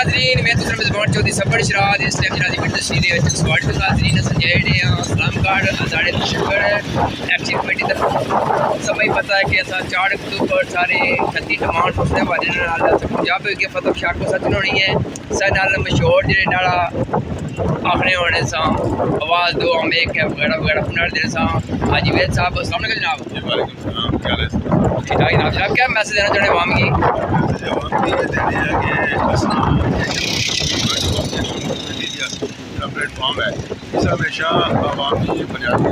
नाजरीन मैं तो मेज़बान चौधरी सफर शराद इस टाइम जनाजी की तस्वीरें विच स्वागत है नाजरीन संजय ने सलाम कार्ड साढ़े तशक्कर एक्टिव कमेटी तरफ समय पता है कि असा 4 अक्टूबर सारे 31 डिमांड उसने वाले नाल पंजाब के फतह शाख को सच होनी है सा नाल मशहूर जेडे नाला आखने होने सा आवाज़ दो हम एक वगैरह वगैरह हुनर दे सा हाजी वैद साहब अस्सलाम वालेकुम जनाब। वालेकुम सलाम, क्या हाल है ठीक ठाक जनाब। क्या मैसेज देना चाहते हैं आवाम की? प्लेटफॉर्म है इस हमेशा आवामी पंजाबी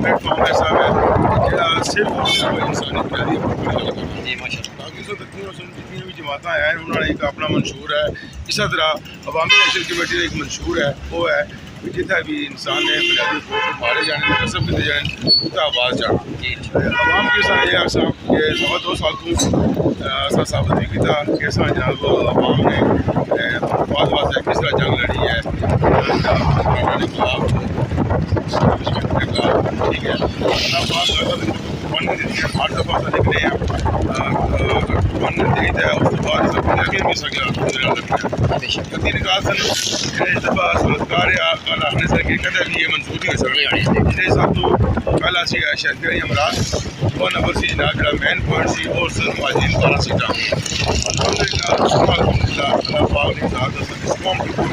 प्लेटफॉर्म ऐसा है सिर्फ इंसानी बुनियादी जितनी भी जमात हैं उन्होंने एक अपना मंशूर है। इस तरह अवामी एक्शन कमेटी का एक मंशूर है वो है कि जितना भी इंसान ने बुनियादी तौर पर मारे जाने कसम किए जाने उसका आवाज़ जाना अवाम के साथ ये सवा 2 साल को साबित नहीं किया कि जनाब अवाम ने बाद वास्ते किस तरह जंग लड़ी है ठीक है हर दफा निकले हैं उस बाद भी सकता इस दफा सरकार आखने से कहते भी ये मंसूरी हो सकती है जिसके हिसाब तो कल शहर अमराज 1 नंबर से जनाब जो मेन पॉइंट सी और सिर्फ मुहाजिरीन 12 सीटा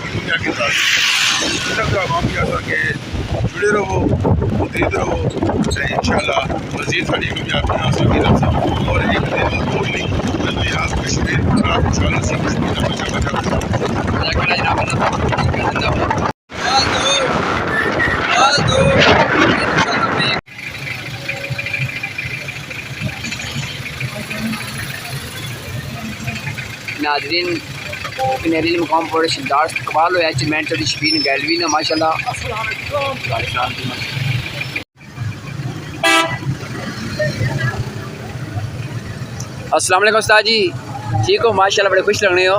दुनिया के साथ आवाम के असर के जुड़े रहो मुतहद रहो इंशाअल्लाह मज़ीद सारी कामयाबी हासिल की जा सकती और एक दिन और नहीं बल्कि आज कश्मीर इंशाअल्लाह से कश्मीर का बचा नाज़रीन कनेरी मुकाम पर शानदार इस्तकबाल होया चेयरमैन चौधरी शबीन गैलवी ने माशाल्लाह। अस्सलाम वालेकुम उस्ताद जी, ठीक हो? माशाल्लाह बड़े खुश लग रहे हो।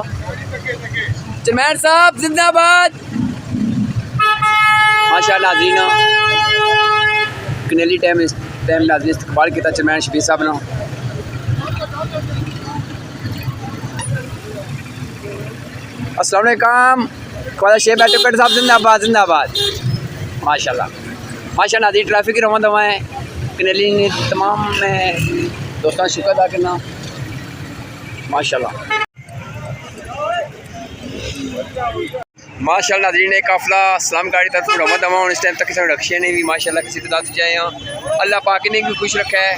चेयरमैन साहब जिंदाबाद माशाल्लाह। नाज़रीन कनेली टाइम नाज़रीन इस्तकबाल किया चेयरमैन शबीर साहब ने। अस्सलाम वालेकुम ख्वाजा शेख एडवोकेट साहब जिंदाबाद जिंदाबाद माशाल्लाह माशाल्लाह। नाज़रीन ट्रैफिक की रवां दवाएँ कनेली ने तमाम मैं दोस्तों का शुक्र अदा करना माशाल्लाह माशाल्लाह। नाज़रीन एक काफिला सलाम गाड़ी तरफ रवा दवा इस टाइम तक किसी रक्शे ने भी माशाल्लाह किसी तादाद से जाए अल्लाह पाक ने भी खुश रखा है।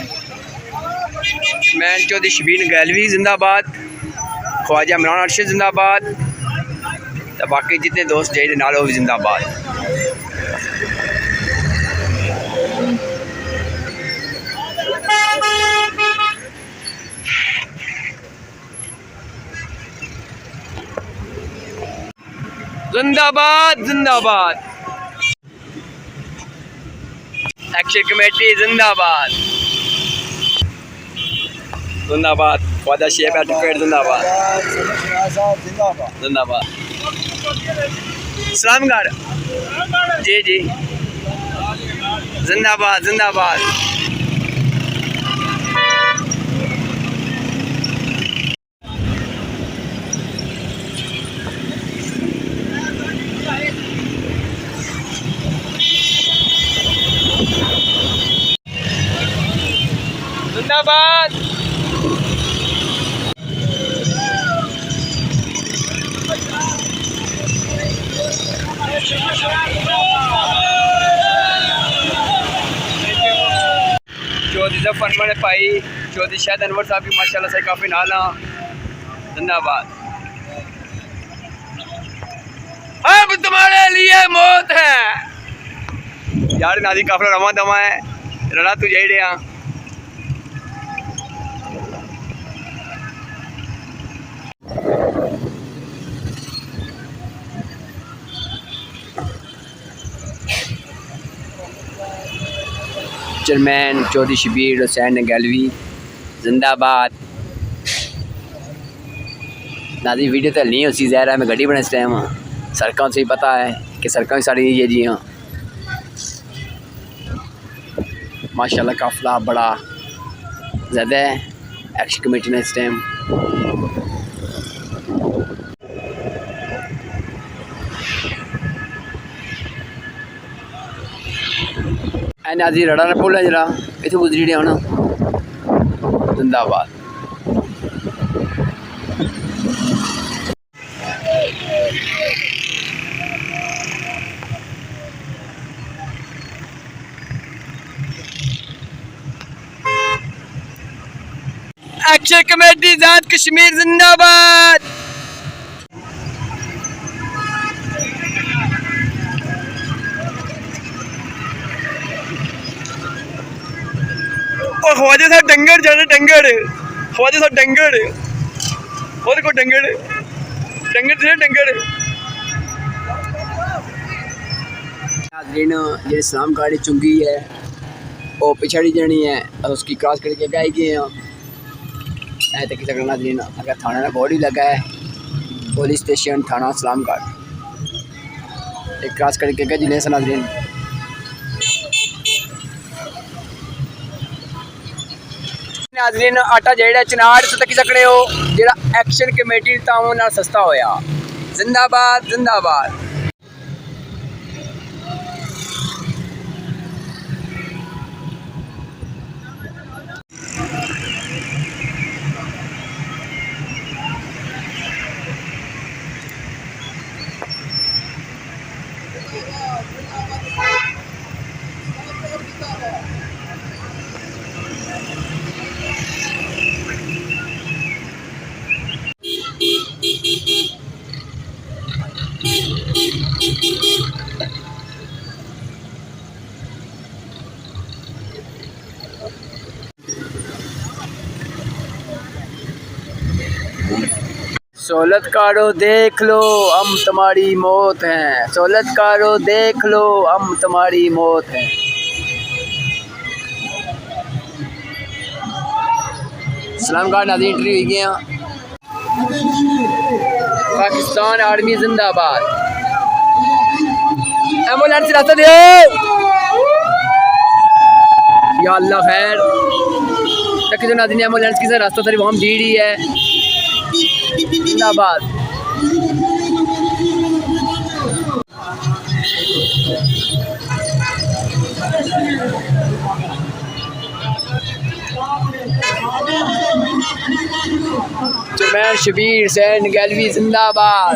मैं चौधरी शबीन गैलवी जिंदाबाद, ख्वाजा इमरान अर्शद जिंदाबाद, तो बाकी जितने दोस्त जाए नाल वो भी जिंदाबाद। जिंदाबाद जिंदाबाद, एक्शन कमेटी जिंदाबाद जिंदाबाद, ख्वाजा शेख एडवोकेट जिंदाबाद जिंदाबाद। सलामगढ़ जी जी जिंदाबाद जिंदाबाद। जिंदाबाद चौधरी जफर मड़े भाई चौधरी शायद अनवर साहब भी माशाल्लाह से काफ़ी नाला जिंदाबाद। अब तुम्हारे लिए मौत है यार। नाज़रीन काफिला रवा दवा है रड़ा तू जाई रहा चेयरमैन चौधरी शबीर हुसैन गैलवी जिंदाबाद। नाज़रीन वीडियो तो नहीं होती ज़ाहिर है मैं गड्डी बना इस टाइम सड़कों से ही पता है कि सड़कों भी सारी ये जी हाँ माशाल्लाह काफिला बड़ा ज़्यादा है एक्शन कमेटी ने इस टाइम नाजी रड़ा ना पुल है जरा इतने गुजरी डे होना जिंदाबाद। एक्शन कमेटी आजाद कश्मीर जिंदाबाद। और ख्वाजा साहब डंगर जाने डंगर ख्वाजा साहब डंगर वो देखो डंगर डंगर थे डंगर नाज़रीन जो इस्लाम गाड़ी चुंगी है वो पिछड़ी जानी है और उसकी क्रॉस करके गए गए हैं तो किसी नाज़रीन अगर थाना बोर्ड ही लगा है पुलिस स्टेशन थाना इस्लाम गार्ड एक क्रॉस करके गए जिले से नाज़रीन नाज़रीन आटा जेड़ा चनाड़ से तक सकते हो जेड़ा एक्शन कमेटी ताऊन नाल सस्ता होया जिंदाबाद जिंदाबाद। सहूलत कारो देख लो हम तुम्हारी मौत हैं सहूलत कारो देख लो हम तुम्हारी मौत हैं। इस्लाम गार्ड नाज़रीन एंट्री हुई गया पाकिस्तान आर्मी जिंदाबाद। एम्बुलेंस रास्ता दो या अल्लाह खैर तक जो नाज़रीन एम्बुलेंस की रास्ता तरी वहाँ भीड़ ही है जिंदाबाद। चेयरमैन शबीर हुसैन गैलवी जिंदाबाद।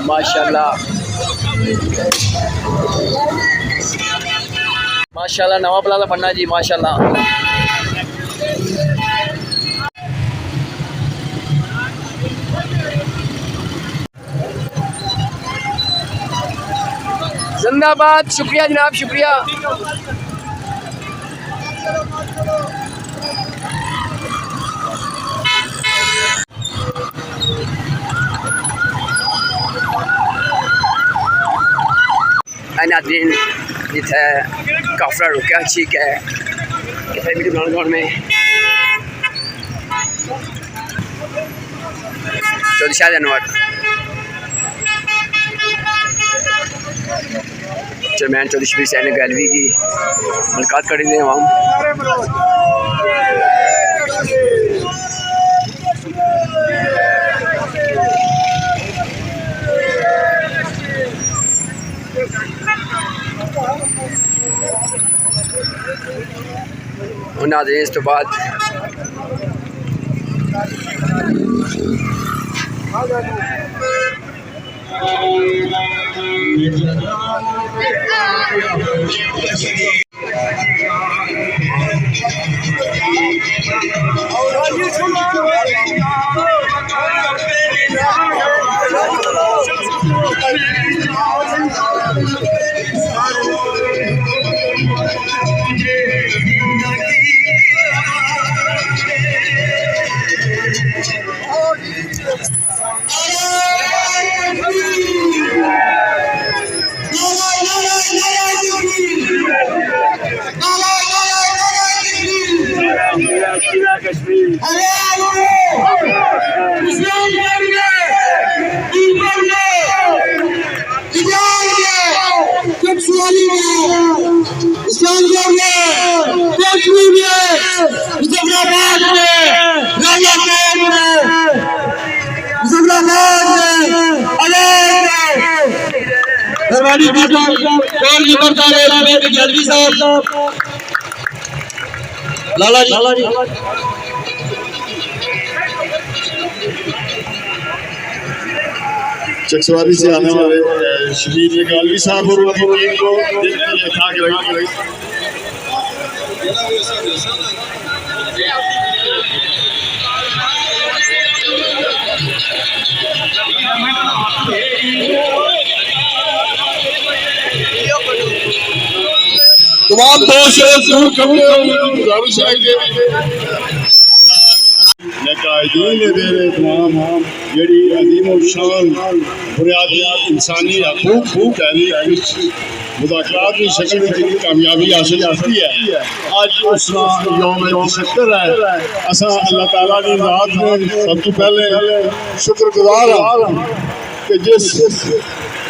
माशाल्लाह माशाल्लाह नवा प्लाजा पढ़ना जी माशाल्लाह। जिंदाबाद शुक्रिया जनाब शुक्रिया। नाज़रीन जिथे काफला रुका ठीक है वीडियो बनाने में चौधरी शाह जानवर चेयरमैन चौधरी शबीर हुसैन गैलवी की मुलाकात करेंगे वहाँ। नाज़रीन इस तो बाद लाला जी चकसवारी से आने वाले शबीर निकाली साहब और उनकी टीम को ठाक रही। तमाम दोस्त गुजारिश है कि जी अजीम शान बुनियादी इंसानी हकूक मुज़ाकरात की शक्ल में जितनी कामयाबी हासिल होती है आज उसका यौम तशक्कुर है। असा अल्लाह ताला की ज़ात में सब तो पहले शुक्रगुजार हाँ कि जिस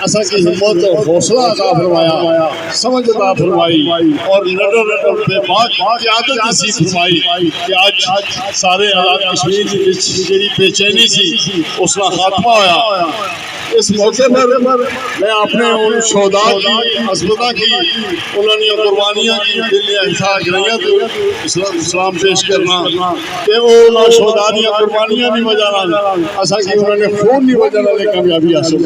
असा की हिम्मत और हौसला अता फरमाया, समझ अता फरमाई और नडर पे बात की आदत नसीब फरमाई कि आज सारे आज़ाद कश्मीर की जी बेचैनी सी उसका खात्मा होया। इस मौके पर मैं अपने उन शोदा की अज़मता की उन्होंने कुर्बानियाँ की दिल हिस्सा गिराइया तो इस्लाम पेश करना कि वो शोदा दी कुर्बानियाँ नहीं वजह असा की उन्होंने खून नहीं वजह कामयाबी हासिल